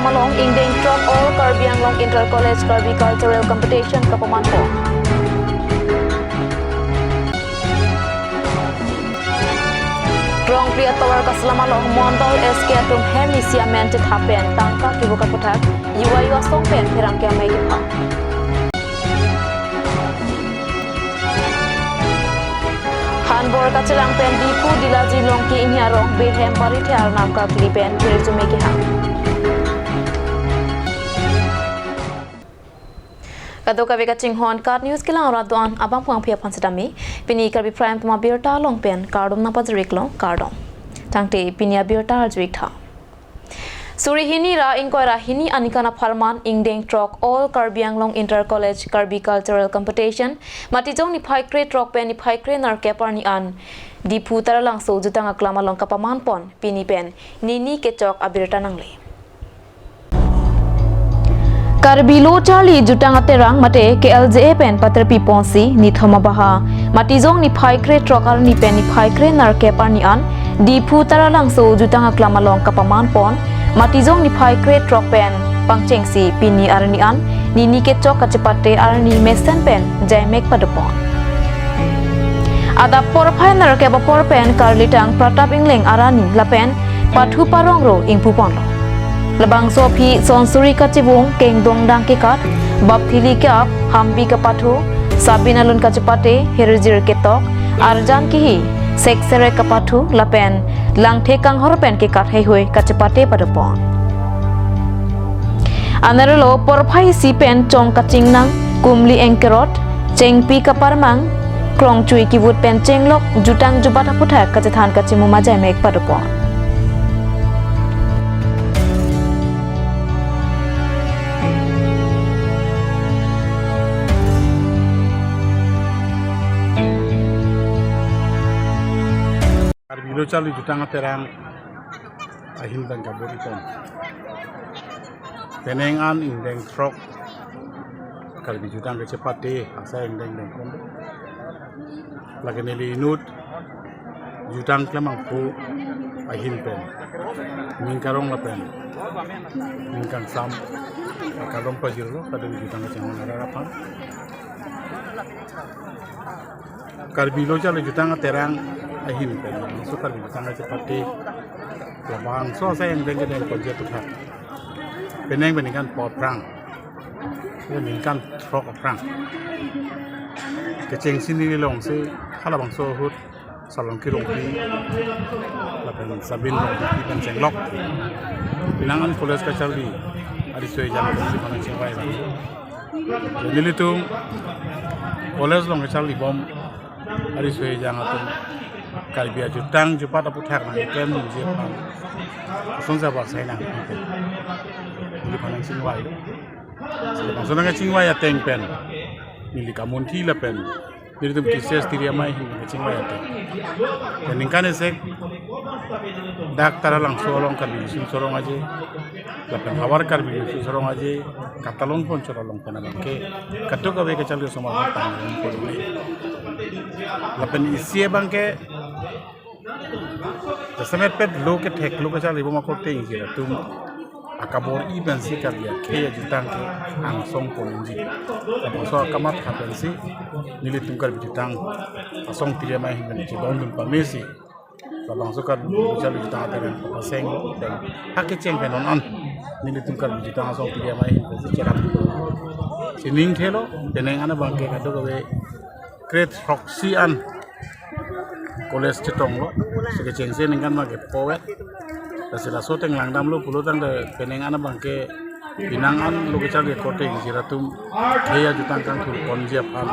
Kaslamalong Ingdeng Trok All Karbianglong Inter College Karbi Cultural Competition Kapamanpo. Rong Priya Tower Kaslamalong Mondol SK Atum Hemisia Mentit Hapen Tangka Kibuka Putak Yuwa Song Pen Pirangkia Megipa. Hanbor kacelang pen dipu dilaji longki inyarong behem parite arnam ka klipen pirju mekiha. Kado kabe kacing hon kar news kilang raduan abang puang pia pansedami pini karbi prime tuma birta long pen kardom na pajrik long kardom. Tangte pinia birta arjwik tha. Suri hini ra ingkoi ra hini anikana Farman Ingdeng Trok All Karbianglong Inter College Karbi Cultural Competition matijong ni phaikre trok pen ni phaikre nar kepar ni an di putara lang so jutang aklama long kapaman pon pini pen nini kechok abirta nangle Karbi lo charli jutang aterang mate KLJA pen patrapi ponsi ni thoma baha matijong ni phaikre trok ar ni pen ni phaikre nar kepar ni an di putara lang so jutang aklama long kapaman pon matijong ni phaikre trok pen pangchengsi pini arnian nini kechok kacepate arni mesen pen jaimek padapon ada por phainer ke bapor pen karlitang pratap ingleng arani lapen pathu parong ro ingpu pon labang sopi sonsuri kachibung kengdong dang ke kat bab thili kap hambi ka pathu sabinalun kacepate herjir ketok arjan kihi seksere kapathu lapen langthe kang horpen ke kat hoi kacepate padapon anarelo porphai si pen chong kaching nang kumli engkerot chengpi kaparmang krong chui kibut pen chenglok jutang jubata puthak kacethan kachimu majai mek padapon Bilo cali jutang aterang ahin bangka boriton penengan Ingdeng Trok kalbi jutang kecepate asa Ingdeng kon lagi neli inut jutang klemang pu ahin pen mingkarong la pen mingkang sam kalong pajiro kada jutang kecengon harapan kalbi lo cali jutang aterang ahin pen sukar di sana seperti labang so saya yang dengan kerja putar peneng beningkan pot perang beningkan trok perang keceng sini long si kalau bang so hut salon kirong ki lapen sabin long ki pen cenglok binangan koles kacali adi soe jalan di mana cewai bang jadi itu koles long kacali bom adi soe jalan tu kalbia jutang jupat apu thak na kem ni je pan songsa ba sai na ni pan singwai sona nga singwai ateng pen ni kamun thi la pen ni tum kises tiria mai hi singwai ateng pen kane se daktar lang solong kan bi sorong aje la pen hawar kar bi sorong aje katalong pon sorong pen ke kato ka be ke chal soma ta ko la pen isie bangke Jasamet pet lo ke tek lo ke cali boma kote ingi la tum akabor iban si kabia ke jutang ke ang song pon ingi so akamat kapen si nili tum kar jutang asong tiria mai hin ci bom dum pamesi labang so kar cali jutang ateren paseng dan hake ceng penon an nili tum kar jutang asong tiria mai hin si cerap sining thelo deneng ana bangke kado gawe great roxy an koles cetong lo sege cengse ningkan mage powet dasila soteng langdam lo pulo tang de peneng ana bangke binangan lo kecal ge kote gi siratum heya jutang kang tur ponjia pan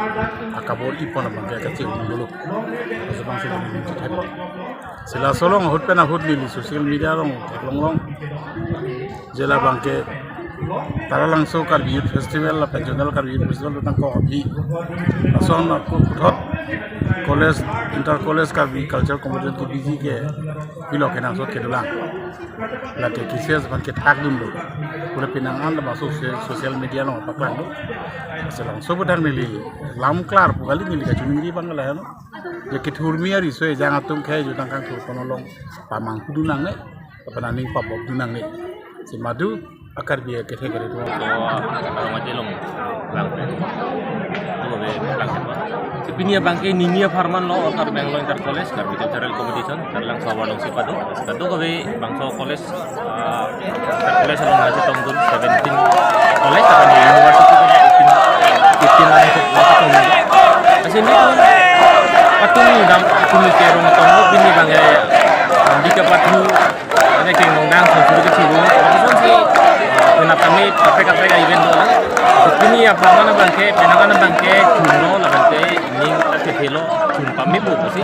akabor ipon bangke kecil dulu sebang sila ni cetek sila solong hut pena hut li sosial media long long jela bangke tara langsung kar youth festival la regional kar youth festival tang ko bi ason ko thot college inter college kar bi culture competition to bg ke bilo ke nang so ke dulang la ke kises ban ke thak dum do pura pinangan la masuk social media no paklang do selang so budang mili lam klar pugali mili ka chungi bangala no je ke thurmi ari so jang atum khe jutang kang thur konolong pamang kudunang ne apana ning papok dunang ne si madu akar biya ke thek re So orang aja long lang tu be lang ba. Pinia bangke ninia farman lo kar Bangalore Inter College kar bicara competition kar lang sawa long sipado. Kado ko be Bangso College college long aja tahun 17 college akan di university ko 15 lang ko kasi ni patung dam kung terong tong bini bangke di ka patu ada ke ngondang so sudah kecilu langsung si kenapa kami kafe event doang ini apa mana bangke penangan bangke kuno lah bangke ning kecilo jumpa mi bu sih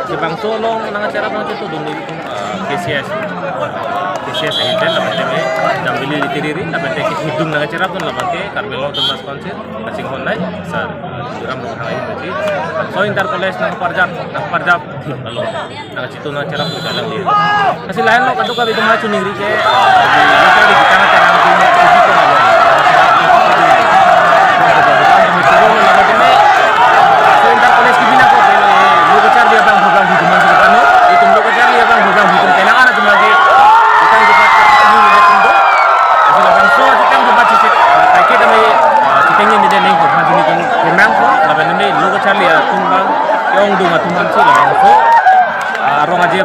si bang solong nang acara bangke itu dunia itu KCS event lah bangke jam beli ditiriri lah bangke hidung nang acara pun lah bangke Carmelo Thomas konser kasing Honda sar ram nang hari berarti so Inter College nang parjab lalu nang situ nang acara pun jalan dia kasi lain lo kado kabi cuma cuningri ke di kita acara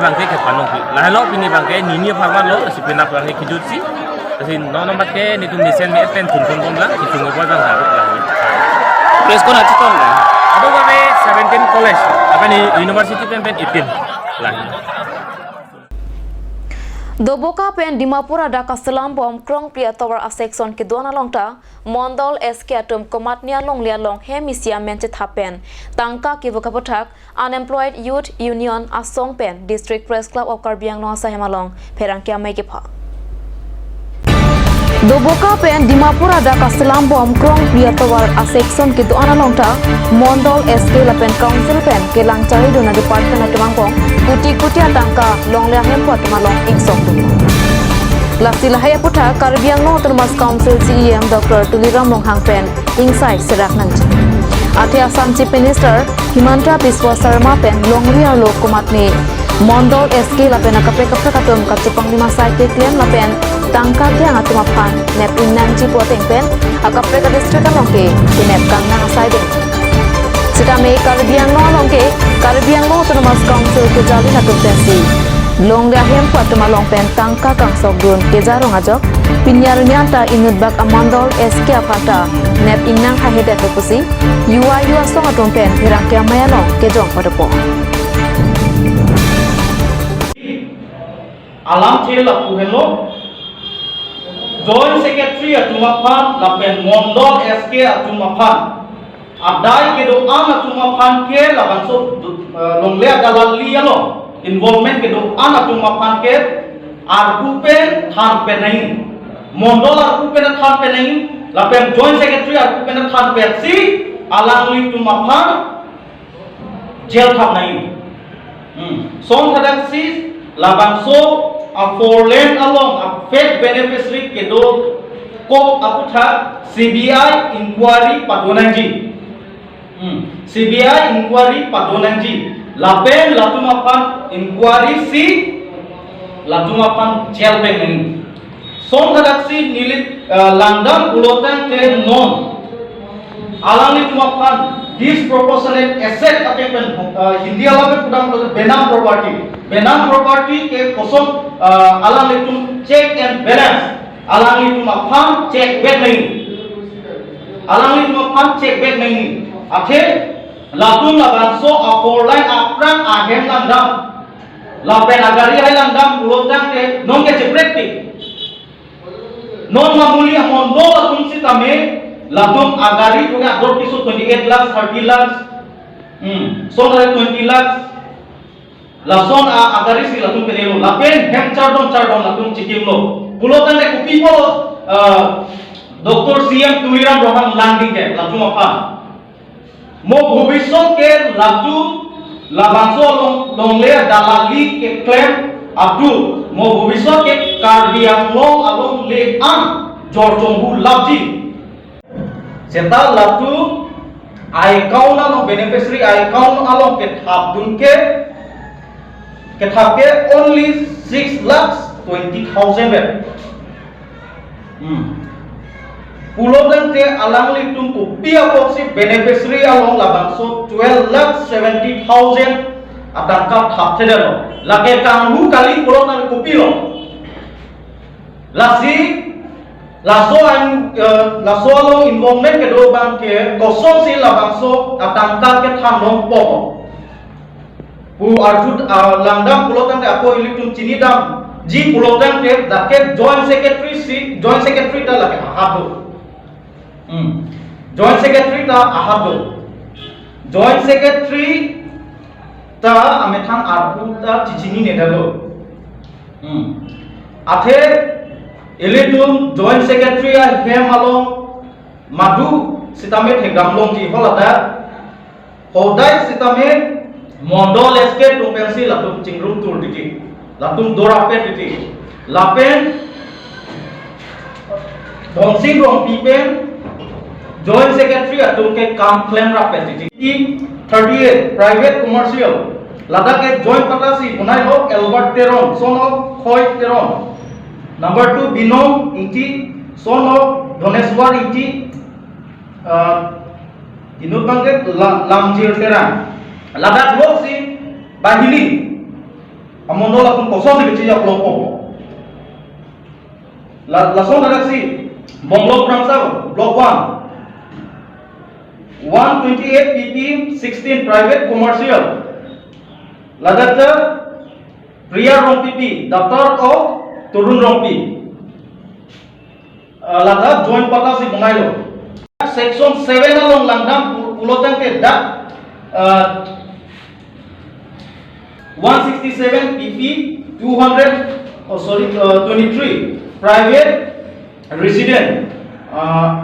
bangke ke panong lahlo pini bangke nini farman lo si pina bangke kijutsi kasi no nombat ke ni tu nisen mi pen tun lang itu ngobal bang harus lah press ko na chiton na ado ba 17 college apa ni university pen 18 lah Doboka pen Dimapur ada kaselam bom krong pria tower a section ke dona longta Mondol SK atum komatnia long lia long hemisia mencet hapen tangka ki vokapothak unemployed youth union asong pen district press club of Karbiang no sa hemalong perangkia mai ke pha Doboka pen Dimapur ada kaselam bom krong pria tower a section ke dona longta Mondol SK lapen council pen ke langcari dona department atumangpong kuti atangka long lia hempot malong ingsong Lasi lahaya putra Karbiang no termas council CEM Dr. Tuliram Longhang pen inside serak nanti. Ati Assam Chief Minister Himanta Biswa Sarma pen longria lo kumatni Mondol SK lapen akape katum kacupang lima saike klien lapen tangka yang atumapan nep inanji poteng pen akape ka district longke nep kang nang saide. Sitame Karbiang no longke Karbiang no termas council ke jali natum pensi. Long dahem patu malong pen tangka kang sogdun kejarong ajok pinyar nyata inut bak amandol SK apata nep inang hahede pepusi yua song atom pen hirang ke amayalong kejong padepo alam thela puhelo joint secretary atumapan lapen mondol SK atumapan adai kedo an atumapan ke laban so longle dalali alo involvement ke do ana tung mapan ke arkupen than pe nahi mondol arkupen than pe nahi lapen joint secretary arkupen than pe si alangli tung mapan jail thap nahi song thadak si laban so a four lane along a fake beneficiary ke do ko aputha CBI inquiry padonanji CBI inquiry padonanji lapen latumapan inquiry si latumapan jail bank ini song hadaksi nilit landam ulotan ke non alani tumapan disproportionate asset atepen hindi alape pudang benam property ke kosong alani tum check and balance alani tumapan check back nahi ate latung labanso a four line apran ahem landam lapen agari hai landam ulotang ke non ke jeprekti non mamuli amon no latung si tame latung agari juga ador piso 28 lakhs 30 lakhs so 20 lakhs lason agari si latung penelo lapen hem chardon latung chikim lo ulotang ke kupi po Dr. CM Tuliram Rohan landing ke latung apa mo bhobishot ke latu labanso longle dalali ke claim abdul mo bhobishot ke Karbiang long along le an jorjongbu labji seta latu account along beneficiary account along ke thapdun ke thapke only 6,20,000 Pulau dan ke alang litung kupia poksi beneficiary along labangso 12,70,000 atangkap hak tedero. Lagi kanghu kali pulau dan kupilo. Laso along involvement ke dua bangke kosong si labangso atangkap ke tandong pokok. Pu arjut langdam pulau dan ke aku litung cini dam. Ji pulau dan ke daket joint secretary ta lagi ahadu. Joint secretary ta ahadu. Joint secretary ta ametang arpu ta cicini nedalo. Athe elitum joint secretary hem along madu sitame thegamlong ji holada hodai sitame mondol eske tumpensi latum cingrum tur diki latum dorapet diki lapen Bongsing rong pipen Joint Secretary atum ke kam claim rapet diki 38 private commercial Ladakh ke joint patasi bunai lo Albert Teron son of Khoy Teron number 2 Binom iti son of Doneswar iti inut bangke Lamjir Teran Ladakh lo si bahili amondo lakum kosong si kecil ya kelompok langsung Ladakh si Bonglo Prangsar Block 1 128 pp 16 private commercial Ladakh Priya Rong pp Daftar of Turun Rompi Ladakh joint patasi bungailo section 7 along langdam pulotan ke dak 167 pp 23 private resident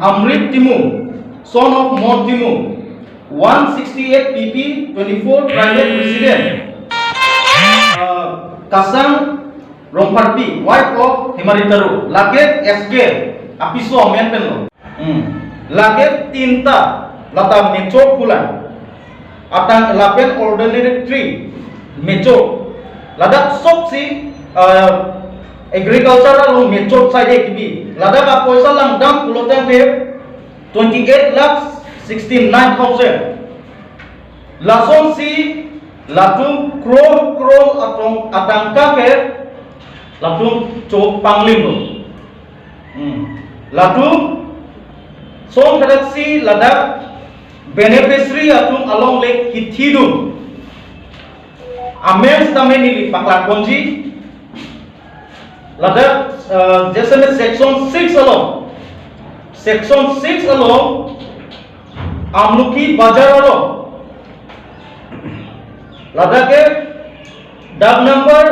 Amrit Timu son of Mod Timu 168 pp 24 private resident Kasang Romparpi wife of Himaritaru Laget SG Apiso Menpenlo Laget Tinta Lata Mecho Pulan Atang Lapen Ordinary Tree Mecho Ladak Soksi agricultural Mecho side kibi Ladak Apoisa Langdam Pulotan Tep 28,69,000 Lason si Latung Krol Atangka ke Latung Chok Panglim Latung Song Kadaksi Ladak beneficiary atung along Lake Kithidum Amen Stameni Paklan Ponji Ladak Jesene section 6 along Section 6 along Amluki Bajar along Ladakh Dab number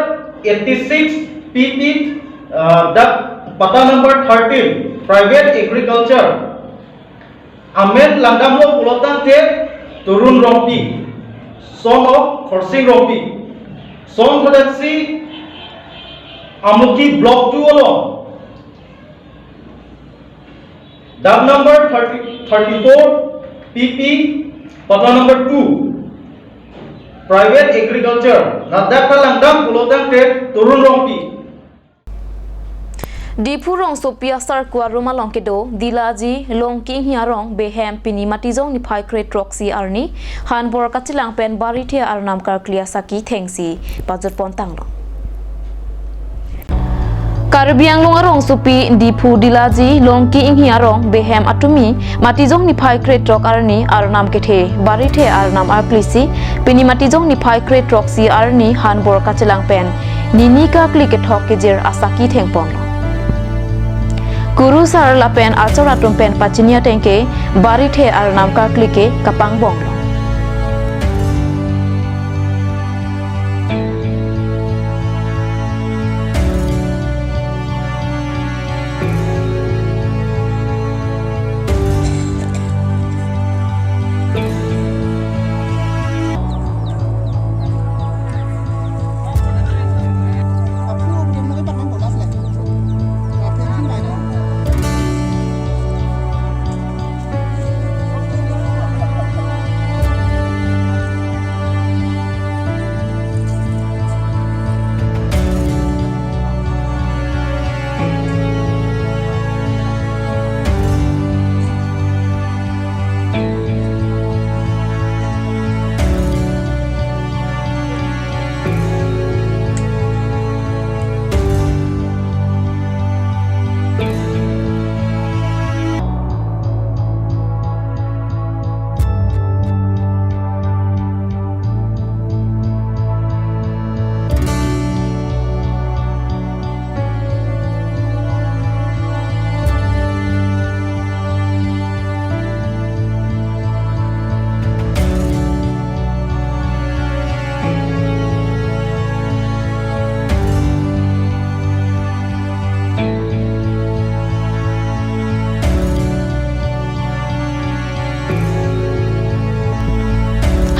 86 PP Dab Pata number 13 Private Agriculture Amen Langdamlo Pulotan Te Turun Rompi Son of Khorsing Rompi Son Kadaksi Amluki Block 2 along Dab number 34 PP Pata number 2 Private Agriculture Ladakh Langdam Pulotan Te Turun Rompi Dipurong Sophia Star Kwa Roma Longkedo Dilaji Longking Hiarong Behem Pini Matizong ni Pai Crate Roxy Arni Han Bor Katilang Pen Barithia Arnam Kar Kliasaki Thengsi Pajut Pontang Karbiang Longarong Supi Dipu Dilaji Longking Hiarong Behem Atumi Matizong ni Pai Crate Rock Arni Arnam Kethe Barithia Arnam Arklisi Pini Matizong ni Pai Crate Roxy Arni Han Bor Katilang Pen Ninika Kliketok Kejer Asaki Thengpon Guru sar lapen achora tumpen pachinia tengke barithe arnam ka klike kapang bong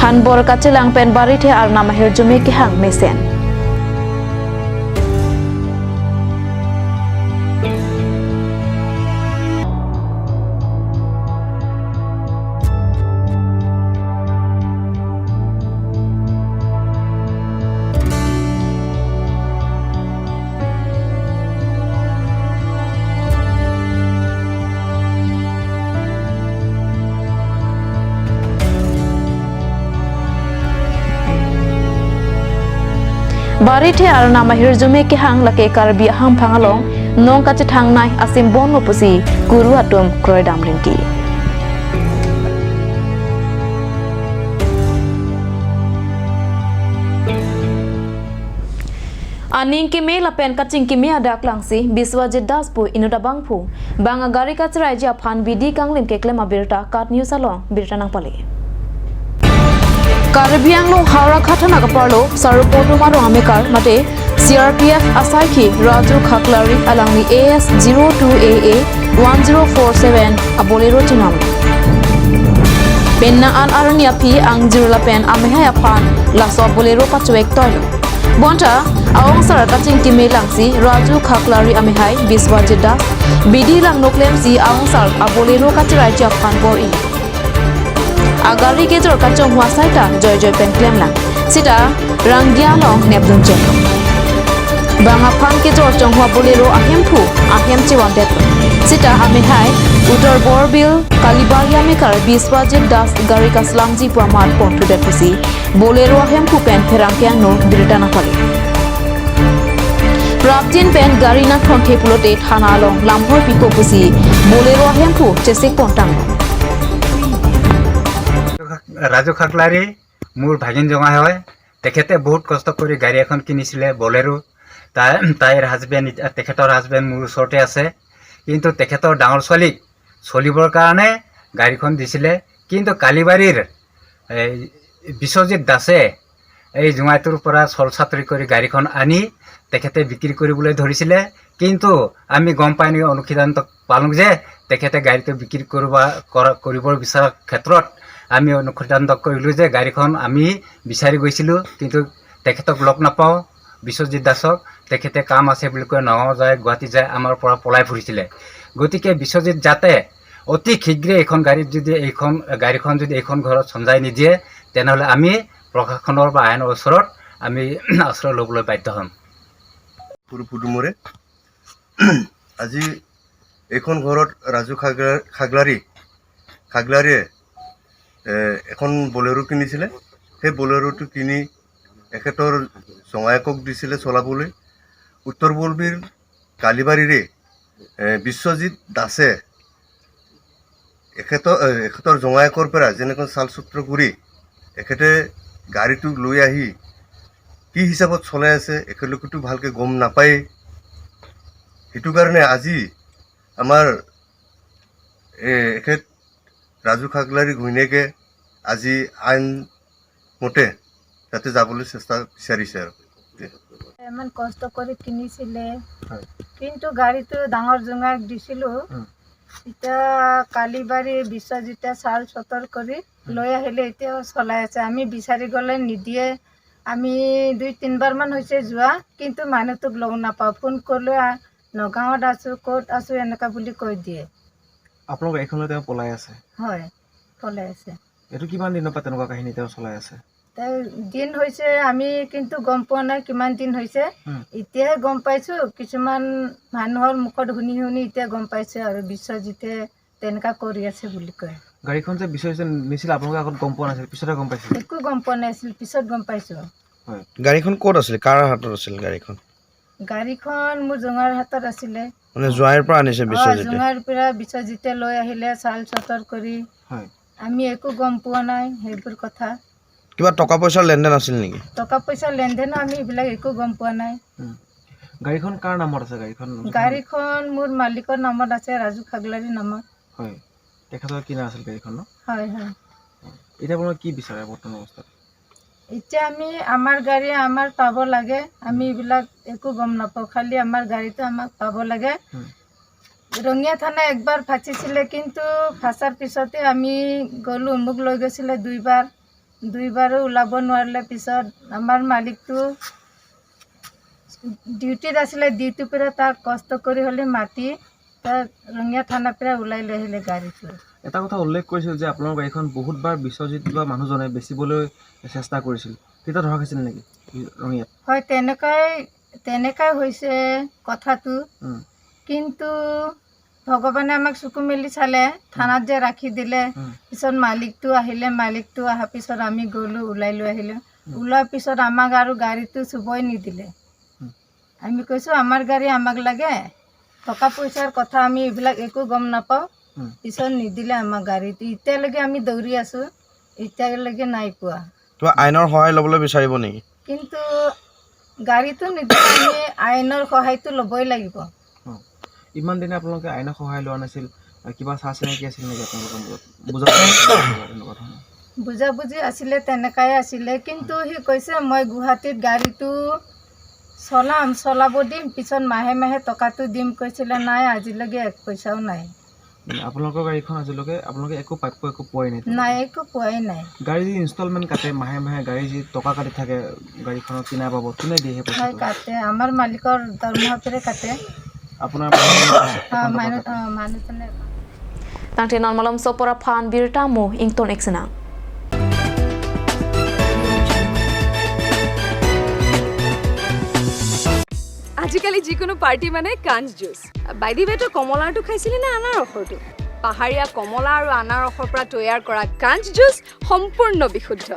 han bor kachilang pen barithe arna mahir jume ki hang mesen barithe arna mahir jume ki hang lake karbi ham phangalong nong kachi thang nai asim bon opusi guru atum kroy dam rinki aning ki me lapen kaching ki me adak langsi biswajit daspu inuda bangphu banga gari kachrai ja phan bidi kanglim keklem abirta kat news along birta nang pale Karbi Anglong Hara Khatana Kaparlo Sarupoto Marong Amekar Mate CRPF Asaiki Raju Khaklari Alangni AS 02AA 1047 Abolero Tinam Penna an Arania P Ang Jirula Pen Amehaya Pan Laso Bolero Pachuek Toilo Bonta Awang Sara Kaching Time Langsi Raju Khaklari Amehai Biswajidas Bidi Lang Noklem Si Awang Sar Abolero Kachirai Japan Bori Agari ke jor kachong hua saita joy pen klem lang sita ranggia long nepdun chen banga phang ke jor chong hua bolero ahem chiwan det sita ame hai utor borbil kalibaria me kar biswajit das gari kaslamji pamar pon to det pusi bolero ahem pen pherang kyang no birtana pali Prabjin pen gari na thonte pulote thana long lamhor piko pusi bolero ahem chesek pontang Raju Khaklari মোৰ ভাগিন জঙা হয় তেখেতে বহুত কষ্ট কৰি গাড়ী এখন কিনিছিলে বলেৰো তাইৰ হাজবেণ্ড তেখেতৰ হাজবেণ্ড মোৰ ওচৰতে আছে কিন্তু তেখেতৰ ডাঙৰ ছোৱালীক চলিবৰ কাৰণে গাড়ীখন দিছিলে কিন্তু কালিবাৰীৰ বিশ্বজিৎ দাসে এই জুঙাইটোৰ পৰা চলচাতৰি কৰি গাড়ীখন আনি তেখেতে বিক্ৰী কৰিবলৈ ধৰিছিলে কিন্তু আমি গম পাই নি অনুসিদ্ধান্ত পালোঁ যে তেখেতে গাড়ীটো বিক্ৰী কৰিবৰ বিচৰা ক্ষেত্ৰত আমি অনুসিদ্ধান্ত কৰিলোঁ যে গাড়ীখন আমি বিচাৰি গৈছিলোঁ কিন্তু তেখেতক লগ নাপাওঁ বিশ্বজিৎ দাসক তেখেতে কাম আছে বুলি কৈ নগাঁও যায় গুৱাহাটী যায় আমাৰ পৰা পলাই ফুৰিছিলে গতিকে বিশ্বজিৎ যাতে অতি শীঘ্ৰে এইখন গাড়ীখন যদি এইখন ঘৰত চঞ্জাই নিদিয়ে তেনেহ'লে আমি প্ৰশাসনৰ বা আইনৰ ওচৰত আমি আশ্ৰয় ল'বলৈ বাধ্য হ'ম পুৰুমৰে আজি এইখন ঘৰত ৰাজু খাগলাৰীয়ে এখন বলেৰো কিনিছিলে সেই বলেৰোটো কিনি এখেতৰ জঙায়েকক দিছিলে চলাবলৈ উত্তৰ বলবীৰ কালিবাৰীৰে বিশ্বজিৎ দাসে এখেতৰ জঙায়েকৰ পৰা যেনেকৈ চালচূত্ৰ কৰি এখেতে গাড়ীটো লৈ আহি কি হিচাপত চলাই আছে একেলগেতো ভালকৈ গম নাপায় সেইটো কাৰণে আজি আমাৰ এখেত ৰাজু খাগলাৰী ঘৈণীয়েকে আজি আইন মতে যাতে যাবলৈ চেষ্টা বিচাৰিছে আৰু ইমান কষ্ট কৰি কিনিছিলে কিন্তু গাড়ীটো ডাঙৰ জোঙাক দিছিলোঁ এতিয়া কালিবাৰী বিশ্বজিতে চাল চতৰ কৰি লৈ আহিলে এতিয়াও চলাই আছে আমি বিচাৰি গ'লে নিদিয়ে আমি 2-3বাৰমান হৈছে যোৱা কিন্তু মানুহটোক লগ নাপাওঁ ফোন কৰিলে নগাঁৱত আছোঁ ক'ত আছোঁ এনেকুৱা বুলি কৈ দিয়ে আপোনালোক এইখনলৈ তেওঁ পলাই আছে হয় পলাই আছে এইটো কিমান দিনৰ পৰা তেনেকুৱা কাহিনী তেওঁ চলাই আছে দিন হৈছে আমি কিন্তু গম পোৱা নাই কিমান দিন হৈছে এতিয়াহে গম পাইছোঁ কিছুমান মানুহৰ মুখত শুনি এতিয়া গম পাইছোঁ আৰু বিশ্বজিতে তেনেকুৱা কৰি আছে বুলি কয় গাড়ীখন যে বিশ্বজিতে নিছিল আপোনালোকে আগত গম পোৱা নাছিল পিছতে গম পাইছিল একো গম পোৱা নাছিল পিছত গম পাইছোঁ হয় গাড়ীখন ক'ত আছিল কাৰ হাতত আছিল গাড়ীখন মোৰ জোঙাৰ হাতত আছিলে মানে জোৱাইৰ পৰা আনিছে বিশ্বজিতে জোঙাৰ পৰা বিশ্বজিতে লৈ আহিলে চাল চতৰ কৰি হয় আমি একো গম পোৱা নাই সেইবোৰ কথা কিবা টকা পইচাৰ লেনদেন আছিল নেকি টকা পইচা লেনদেনো আমি এইবিলাক একো গম পোৱা নাই গাড়ীখন কাৰ নামত আছে গাড়ীখন মোৰ মালিকৰ নামত আছে ৰাজু খাগলাৰীৰ নামত হয় তেখেতৰ কিনা আছিল গাড়ীখন হয় হয় এতিয়া আপোনালোকে কি বিচাৰে বৰ্তমান অৱস্থাত এতিয়া আমি আমাৰ গাড়ী আমাৰ পাব লাগে আমি এইবিলাক একো গম নাপাওঁ খালি আমাৰ গাড়ীটো আমাক পাব লাগে ৰঙিয়া থানা একবাৰ ফাঁচিছিলে কিন্তু ফাঁচাৰ পিছতে আমি গ'লোঁ মোক লৈ গৈছিলে 2বাৰ দুইবাৰো ওলাব নোৱাৰিলে পিছত আমাৰ মালিকটো ডিউটিত আছিলে ডিউটিৰ পৰা তাক কষ্ট কৰি হ'লে মাতি তাক ৰঙিয়া থানাৰ পৰা ওলাই লৈ আহিলে গাড়ীটো এটা কথা উল্লেখ কৰিছিল যে আপোনাৰ গাড়ীখন বহুতবাৰ বিশ্বজিৎ বা মানুহজনে বেচিবলৈ চেষ্টা কৰিছিল তেতিয়া ধৰা খাইছিল নেকি ৰঙিয়াত হয় তেনেকাই হৈছে কথাটো কিন্তু ভগৱানে আমাক চকু মেলি চালে থানাত যে ৰাখি দিলে পিছত মালিকটো আহিলে মালিকটো অহাৰ পিছত আমি গ'লোঁ ওলাই লৈ আহিলোঁ ওলোৱাৰ পিছত আমাক আৰু গাড়ীটো চুবই নিদিলে আমি কৈছোঁ আমাৰ গাড়ী আমাক লাগে টকা পইচাৰ কথা আমি এইবিলাক একো গম নাপাওঁ পিছত নিদিলে আমাৰ গাড়ীটো এতিয়ালৈকে আমি দৌৰি আছোঁ এতিয়ালৈকে নাই পোৱা কিবা আইনৰ সহায় ল'বলৈ বিচাৰিব নেকি কিন্তু গাড়ীটো নিদিলে আমি আইনৰ সহায়টো ল'বই লাগিব ইমান দিনে আপোনালোকে আইনৰ সহায় লোৱা নাছিল কিবা চাহ চিনাকি আছিল নেকি আপোনালোকৰ বুজাবুজি আছিলে তেনেকাই আছিলে কিন্তু সি কৈছে মই গুৱাহাটীত গাড়ীটো চলাব দিম পিছত মাহে মাহে টকাটো দিম কৈছিলে নাই আজিলৈকে এক পইচাও নাই আপোনালোকৰ গাড়ীখন আজিলৈকে আপোনালোকে একো প্ৰাপ্য একো পোৱাই নাই একো পোৱাই নাই গাড়ী যি ইনষ্টলমেণ্ট কাটে মাহে মাহে গাড়ী যি টকা কাটি থাকে গাড়ীখনত কিনা পাব কোনে দিয়ে সেই পইচা কাটে আমাৰ মালিকৰ দৰমহা পৰা কাটে আপোনাৰ মানুহজনে Tangte non malam sopora phan birtamu ington eksena. আজিকালি যিকোনো পাৰ্টি মানে কাঞ্চ জুচ বাইদি বেটো কমলাটো খাইছিলি না আনাৰসৰটো পাহাৰীয়া কমলা আৰু আনাৰসৰ পৰা তৈয়াৰ কৰা কাঞ্চ জুচ সম্পূৰ্ণ বিশুদ্ধ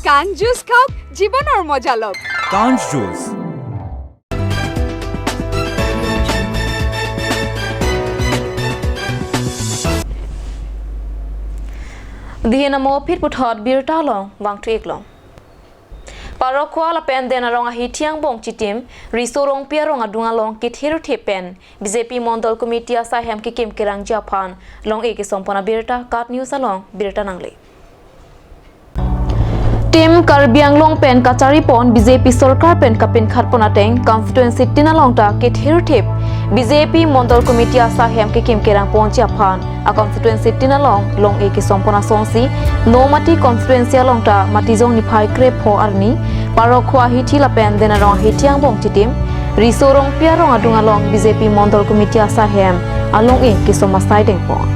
কাঞ্চ জুচ খাওক জীৱনৰ মজা লওক কাঞ্চ juice Dihena mo phit puthot birta long wang tuik long. Parokwa la pen dena rong a hitiang bong chitim risorong pia rong adunga long kithiru thepen BJP Mondol Committee asa hem ki kim kirang Japan long e ki sompona birta kat news along birta nangli. Tim Karbiang long pen kachari pon BJP Sarkar pen kapin khatpona teng constituency tinalong ta kithiru thep BJP Mondol Committee asa hem ki kim kirang pon Japan a constituency tinalong long e ki sompona sonsi no mati constituency along ta mati jong ni phai krep ho arni parokwa hithi la pen dena rong hitiang bong chitim risorong pia rong adunga long BJP Mondol Committee asa hem along e ki soma sai deng pon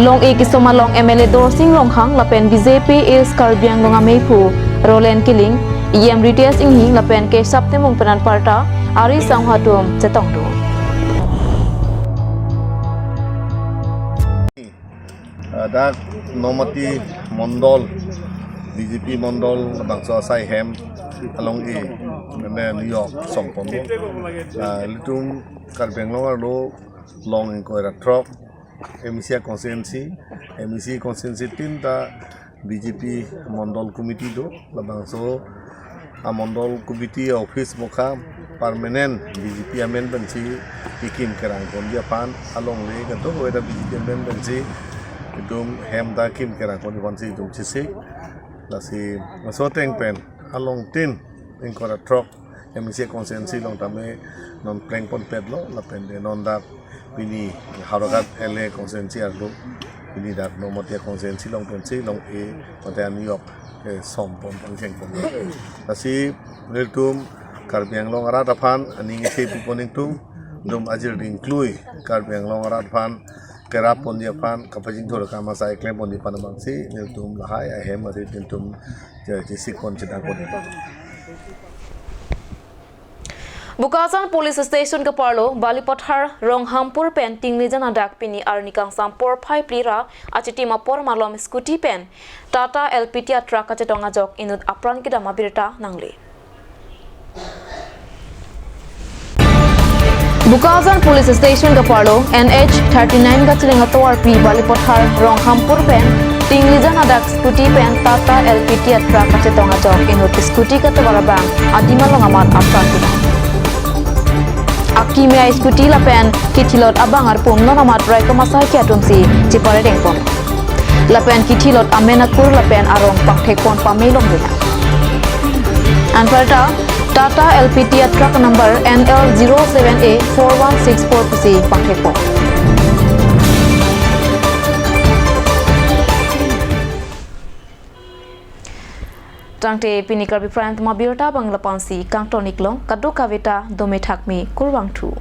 Long e kisoma long MLA Dorsing long hang lapen BJP is Karbiang long ameipu Roland Killing EM Ritias inghing lapen ke sapte mong penan parta ari sanghatum chetong do Dak nomati Mondol BJP Mondol bangsa sai hem along e New York sompon litum Karbiang long aro long in koira trop MEC constituency tinta BJP Mondol Committee do labangso a Mondol Committee office mokha permanent BJP amendment si ikim kerang kon Japan along le ka to weda BJP amendment si dum hem da kim kerang kon kon si dum si la si so teng pen along tin in kora truck MEC constituency long tame non plank pon pedlo la pen de non da Pini Haragat LA constituency arlo Pini dat nomotia constituency long pensi long e pada New York sompon pangceng pon tasi reltum Karbiang long arat aphan ani ngi puponing tum dum ajir include Karbiang long arat aphan kerap pon dia aphan kapajing thor kama sai klem pon di panamangsi reltum lahai ahem ati tintum jisi kon cedang pon Bukasan Police Station ke Parlo, Balipothar, Ronghampur pen Tinglijan adak pini arnikang sampor phai plira achiti mapor malom scooty pen Tata LPT truck achetonga jok inut apran kida mabirta nangli. Bukasan Police Station ke Parlo, NH 39 gachilenga towar pi Balipothar, Ronghampur pen Tinglijan adak scooty pen Tata LPT truck achetonga jok inut scooty ka tawara bang adimalong amat apran kida. Aki mea skuti lapen kitilot abangar pum non amat rai kemasai kia tumsi cipare dengpon lapen kitilot amenakur lapen arong pakthekpon pamelong dina anparta Tata LPT truck number NL07A 4164 pusi pakthekpon Tangte pini karbi prime tuma birta bangla pansi kang tonik long kadu kavita dome thakmi kurwang thu.